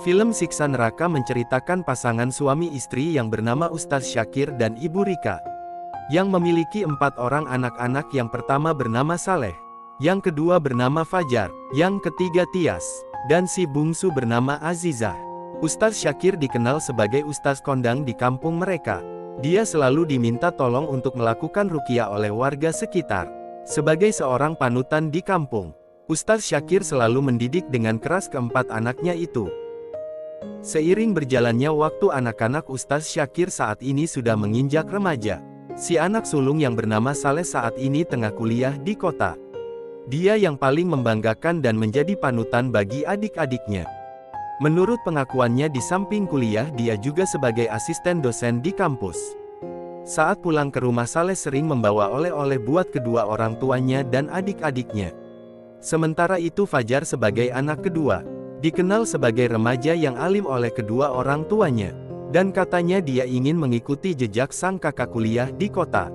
Film Siksa Neraka menceritakan pasangan suami istri yang bernama Ustaz Syakir dan Ibu Rika, yang memiliki 4 orang anak-anak. Yang pertama bernama Saleh, yang kedua bernama Fajar, yang ketiga Tias, dan si bungsu bernama Azizah. Ustaz Syakir dikenal sebagai Ustaz kondang di kampung mereka. Dia selalu diminta tolong untuk melakukan ruqyah oleh warga sekitar. Sebagai seorang panutan di kampung, Ustaz Syakir selalu mendidik dengan keras keempat anaknya itu. Seiring berjalannya waktu, anak-anak Ustaz Syakir saat ini sudah menginjak remaja. Si anak sulung yang bernama Saleh saat ini tengah kuliah di kota. Dia yang paling membanggakan dan menjadi panutan bagi adik-adiknya. Menurut pengakuannya, di samping kuliah dia juga sebagai asisten dosen di kampus. Saat pulang ke rumah, Saleh sering membawa oleh-oleh buat kedua orang tuanya dan adik-adiknya. Sementara itu Fajar sebagai anak kedua, dikenal sebagai remaja yang alim oleh kedua orang tuanya, dan katanya dia ingin mengikuti jejak sang kakak kuliah di kota.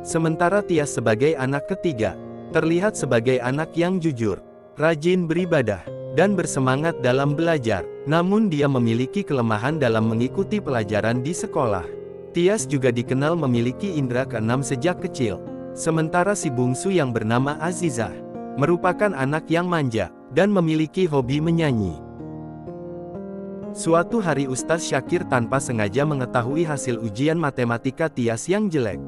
Sementara Tias sebagai anak ketiga, terlihat sebagai anak yang jujur, rajin beribadah, dan bersemangat dalam belajar, namun dia memiliki kelemahan dalam mengikuti pelajaran di sekolah. Tias juga dikenal memiliki indera keenam sejak kecil, sementara si bungsu yang bernama Azizah merupakan anak yang manja, dan memiliki hobi menyanyi. Suatu hari Ustaz Syakir tanpa sengaja mengetahui hasil ujian matematika Tias yang jelek.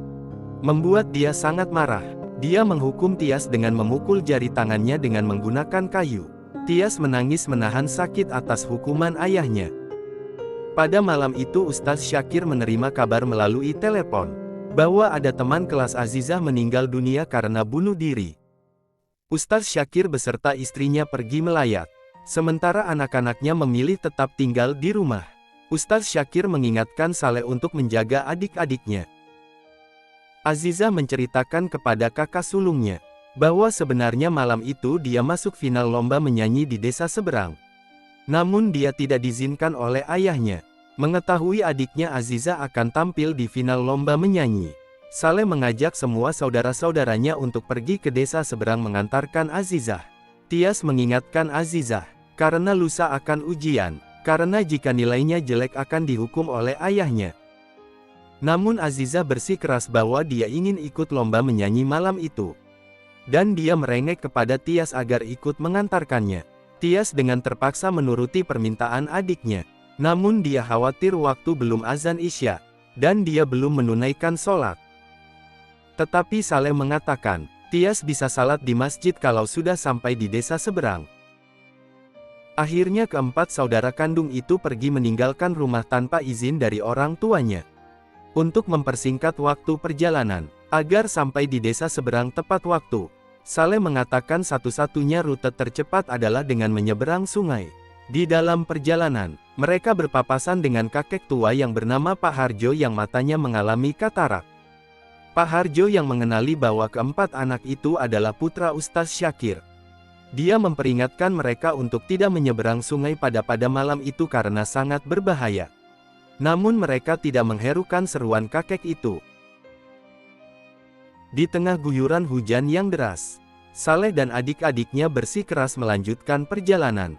Membuat dia sangat marah. Dia menghukum Tias dengan memukul jari tangannya dengan menggunakan kayu. Tias menangis menahan sakit atas hukuman ayahnya. Pada malam itu Ustaz Syakir menerima kabar melalui telepon, bahwa ada teman kelas Azizah meninggal dunia karena bunuh diri. Ustaz Syakir beserta istrinya pergi melayat, sementara anak-anaknya memilih tetap tinggal di rumah. Ustaz Syakir mengingatkan Saleh untuk menjaga adik-adiknya. Azizah menceritakan kepada kakak sulungnya, bahwa sebenarnya malam itu dia masuk final lomba menyanyi di desa seberang. Namun dia tidak diizinkan oleh ayahnya. Mengetahui adiknya Azizah akan tampil di final lomba menyanyi, Saleh mengajak semua saudara-saudaranya untuk pergi ke desa seberang mengantarkan Azizah. Tias mengingatkan Azizah, karena lusa akan ujian, karena jika nilainya jelek akan dihukum oleh ayahnya. Namun Azizah bersikeras bahwa dia ingin ikut lomba menyanyi malam itu. Dan dia merengek kepada Tias agar ikut mengantarkannya. Tias dengan terpaksa menuruti permintaan adiknya. Namun dia khawatir waktu belum azan Isya, dan dia belum menunaikan sholat. Tetapi Saleh mengatakan, Tias bisa salat di masjid kalau sudah sampai di desa seberang. Akhirnya keempat saudara kandung itu pergi meninggalkan rumah tanpa izin dari orang tuanya. Untuk mempersingkat waktu perjalanan, agar sampai di desa seberang tepat waktu, Saleh mengatakan satu-satunya rute tercepat adalah dengan menyeberang sungai. Di dalam perjalanan, mereka berpapasan dengan kakek tua yang bernama Pak Harjo yang matanya mengalami katarak. Pak Harjo yang mengenali bahwa keempat anak itu adalah putra Ustaz Syakir. Dia memperingatkan mereka untuk tidak menyeberang sungai pada malam itu karena sangat berbahaya. Namun mereka tidak mengherukan seruan kakek itu. Di tengah guyuran hujan yang deras, Saleh dan adik-adiknya bersikeras melanjutkan perjalanan.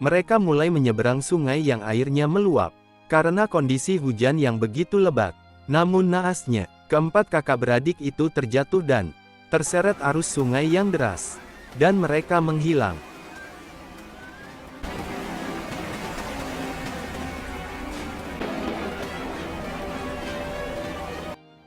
Mereka mulai menyeberang sungai yang airnya meluap, karena kondisi hujan yang begitu lebat. Namun naasnya, keempat kakak beradik itu terjatuh dan terseret arus sungai yang deras, dan mereka menghilang.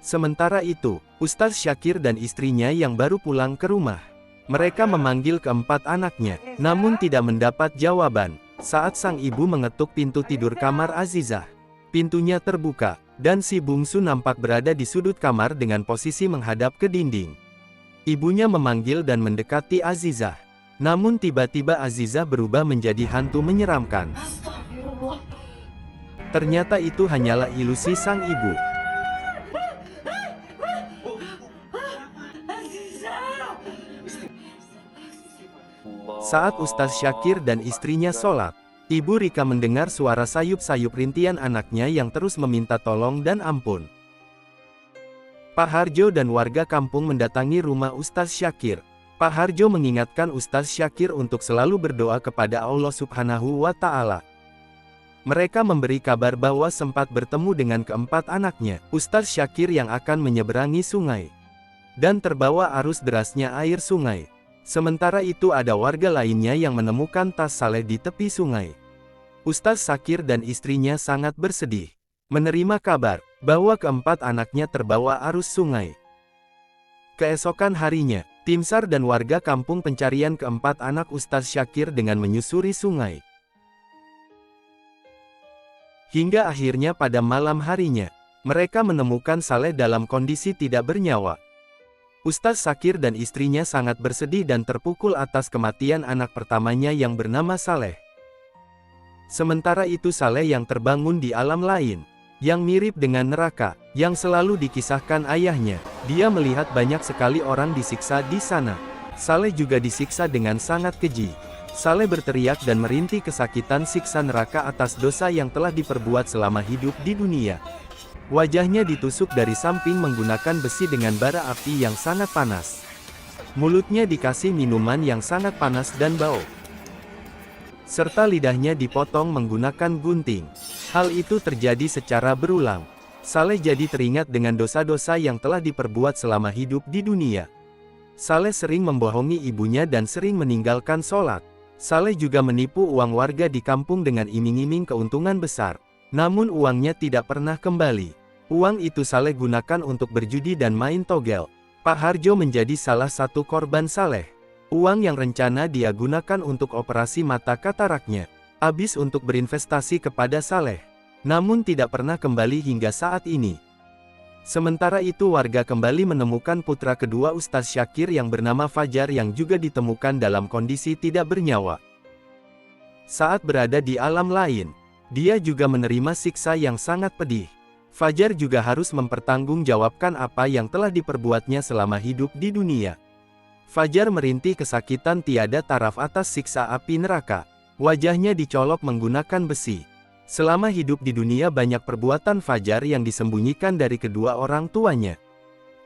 Sementara itu, Ustaz Syakir dan istrinya yang baru pulang ke rumah. Mereka memanggil keempat anaknya, namun tidak mendapat jawaban. Saat sang ibu mengetuk pintu tidur kamar Azizah, pintunya terbuka, dan si bungsu nampak berada di sudut kamar dengan posisi menghadap ke dinding. Ibunya memanggil dan mendekati Azizah. Namun tiba-tiba Azizah berubah menjadi hantu menyeramkan. Ternyata itu hanyalah ilusi sang ibu. Saat Ustaz Syakir dan istrinya sholat, Ibu Rika mendengar suara sayup-sayup rintian anaknya yang terus meminta tolong dan ampun. Pak Harjo dan warga kampung mendatangi rumah Ustaz Syakir. Pak Harjo mengingatkan Ustaz Syakir untuk selalu berdoa kepada Allah Subhanahu wa Ta'ala, Mereka memberi kabar bahwa sempat bertemu dengan keempat anaknya, Ustaz Syakir yang akan menyeberangi sungai. Dan terbawa arus derasnya air sungai. Sementara itu ada warga lainnya yang menemukan tas Saleh di tepi sungai. Ustaz Syakir dan istrinya sangat bersedih menerima kabar bahwa keempat anaknya terbawa arus sungai. Keesokan harinya, tim SAR dan warga kampung pencarian keempat anak Ustaz Syakir dengan menyusuri sungai. Hingga akhirnya pada malam harinya, mereka menemukan Saleh dalam kondisi tidak bernyawa. Ustaz Syakir dan istrinya sangat bersedih dan terpukul atas kematian anak pertamanya yang bernama Saleh. Sementara itu Saleh yang terbangun di alam lain, yang mirip dengan neraka, yang selalu dikisahkan ayahnya. Dia melihat banyak sekali orang disiksa di sana. Saleh juga disiksa dengan sangat keji. Saleh berteriak dan merintih kesakitan siksa neraka atas dosa yang telah diperbuat selama hidup di dunia. Wajahnya ditusuk dari samping menggunakan besi dengan bara api yang sangat panas. Mulutnya dikasih minuman yang sangat panas dan bau. Serta lidahnya dipotong menggunakan gunting. Hal itu terjadi secara berulang. Saleh jadi teringat dengan dosa-dosa yang telah diperbuat selama hidup di dunia. Saleh sering membohongi ibunya dan sering meninggalkan sholat. Saleh juga menipu uang warga di kampung dengan iming-iming keuntungan besar. Namun uangnya tidak pernah kembali. Uang itu Saleh gunakan untuk berjudi dan main togel. Pak Harjo menjadi salah satu korban Saleh. Uang yang rencana dia gunakan untuk operasi mata kataraknya, habis untuk berinvestasi kepada Saleh. Namun tidak pernah kembali hingga saat ini. Sementara itu warga kembali menemukan putra kedua Ustaz Syakir yang bernama Fajar yang juga ditemukan dalam kondisi tidak bernyawa. Saat berada di alam lain, dia juga menerima siksa yang sangat pedih. Fajar juga harus mempertanggungjawabkan apa yang telah diperbuatnya selama hidup di dunia. Fajar merintih kesakitan tiada taraf atas siksa api neraka. Wajahnya dicolok menggunakan besi. Selama hidup di dunia banyak perbuatan Fajar yang disembunyikan dari kedua orang tuanya.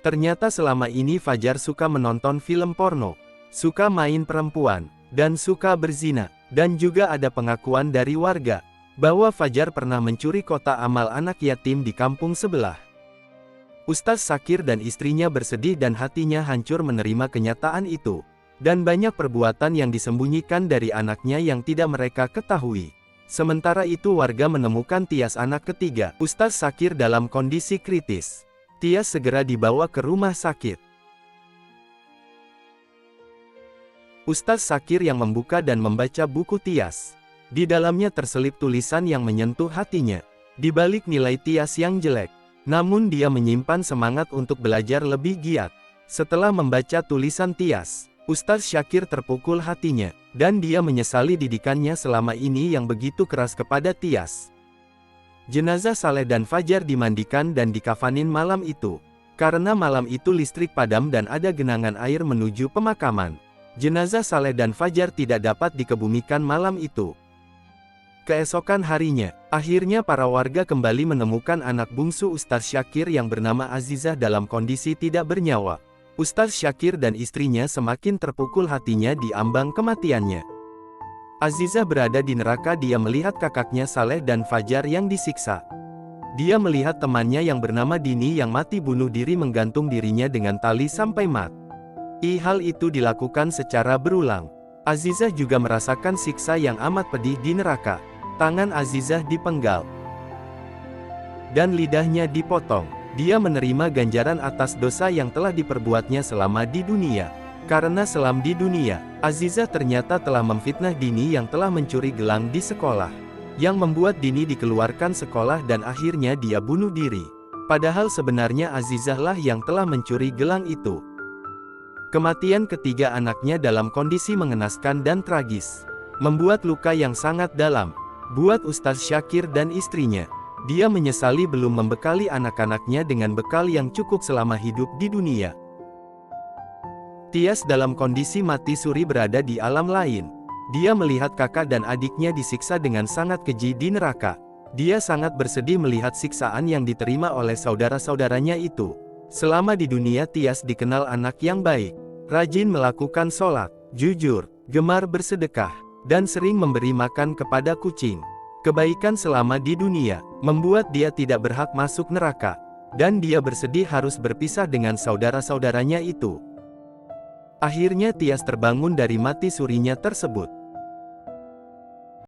Ternyata selama ini Fajar suka menonton film porno, suka main perempuan, dan suka berzina. Dan juga ada pengakuan dari warga, bahwa Fajar pernah mencuri kotak amal anak yatim di kampung sebelah. Ustaz Syakir dan istrinya bersedih dan hatinya hancur menerima kenyataan itu. Dan banyak perbuatan yang disembunyikan dari anaknya yang tidak mereka ketahui. Sementara itu warga menemukan Tias anak ketiga, Ustaz Syakir dalam kondisi kritis. Tias segera dibawa ke rumah sakit. Ustaz Syakir yang membuka dan membaca buku Tias. Di dalamnya terselip tulisan yang menyentuh hatinya. Di balik nilai Tias yang jelek, namun dia menyimpan semangat untuk belajar lebih giat. Setelah membaca tulisan Tias, Ustaz Syakir terpukul hatinya, dan dia menyesali didikannya selama ini yang begitu keras kepada Tias. Jenazah Saleh dan Fajar dimandikan dan dikafanin malam itu. Karena malam itu listrik padam dan ada genangan air menuju pemakaman, jenazah Saleh dan Fajar tidak dapat dikebumikan malam itu. Keesokan harinya, akhirnya para warga kembali menemukan anak bungsu Ustaz Syakir yang bernama Azizah dalam kondisi tidak bernyawa. Ustaz Syakir dan istrinya semakin terpukul hatinya di ambang kematiannya. Azizah berada di neraka, dia melihat kakaknya Saleh dan Fajar yang disiksa. Dia melihat temannya yang bernama Dini yang mati bunuh diri menggantung dirinya dengan tali sampai mati. Hal itu dilakukan secara berulang. Azizah juga merasakan siksa yang amat pedih di neraka. Tangan Azizah dipenggal dan lidahnya dipotong. Dia menerima ganjaran atas dosa yang telah diperbuatnya selama di dunia. Karena selama di dunia, Azizah ternyata telah memfitnah Dini yang telah mencuri gelang di sekolah. Yang membuat Dini dikeluarkan sekolah dan akhirnya dia bunuh diri. Padahal sebenarnya Azizah lah yang telah mencuri gelang itu. Kematian ketiga anaknya dalam kondisi mengenaskan dan tragis. Membuat luka yang sangat dalam buat Ustaz Syakir dan istrinya. Dia menyesali belum membekali anak-anaknya dengan bekal yang cukup selama hidup di dunia. Tias dalam kondisi mati suri berada di alam lain. Dia melihat kakak dan adiknya disiksa dengan sangat keji di neraka. Dia sangat bersedih melihat siksaan yang diterima oleh saudara-saudaranya itu. Selama di dunia Tias dikenal anak yang baik, rajin melakukan sholat, jujur, gemar bersedekah, dan sering memberi makan kepada kucing. Kebaikan selama di dunia membuat dia tidak berhak masuk neraka, dan dia bersedih harus berpisah dengan saudara-saudaranya itu. Akhirnya Tias terbangun dari mati surinya tersebut.